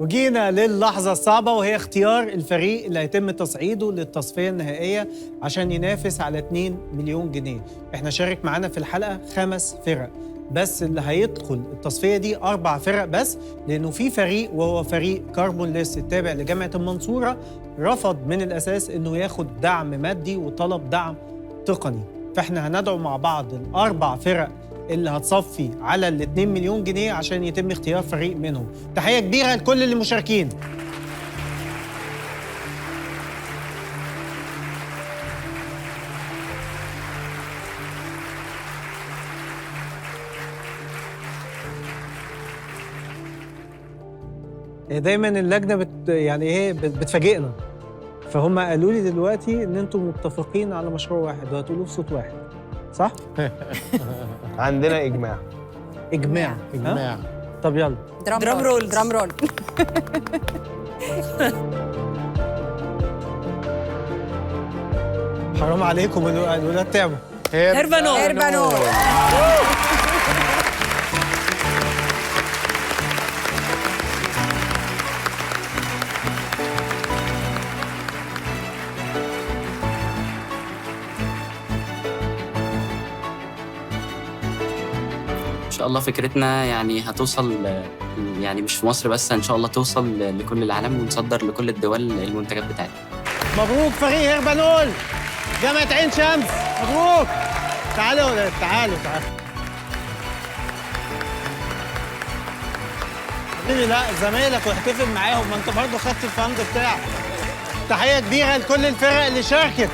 وجينا للحظة الصعبة وهي اختيار الفريق اللي هيتم تصعيده للتصفية النهائية عشان ينافس على 2 مليون جنيه. احنا شارك معانا في الحلقة 5 فرق، بس اللي هيدخل التصفية دي 4 فرق بس، لأنه في فريق وهو فريق كربون ليس التابع لجامعة المنصورة رفض من الأساس إنه ياخد دعم مادي وطلب دعم تقني. فاحنا هندعو مع بعض ال4 فرق اللي هتصفي على ال2 مليون جنيه عشان يتم اختيار فريق منهم. تحية كبيرة لكل اللي مشاركين. دايما اللجنة بتفاجئنا، فهم قالوا لي دلوقتي ان انتم متفقين على مشروع واحد وهتقولوه بصوت واحد، صح؟ عندنا إجماع. إجماع. طب يلا درام رول. درام رول. حرام عليكم الولاد تعبوا. هربانول. هربانول. ان شاء الله فكرتنا يعني هتوصل، يعني مش في مصر بس، ان شاء الله توصل لكل العالم ونصدر لكل الدول المنتجات بتاعتنا. مبروك فريق هربانول جامعة عين شمس، مبروك. تعالوا. حبيبي لا زمايلك واحتفل معاهم، ما انت برضه خدت الفند بتاعك. تحية كبيرة لكل الفرق اللي شاركت.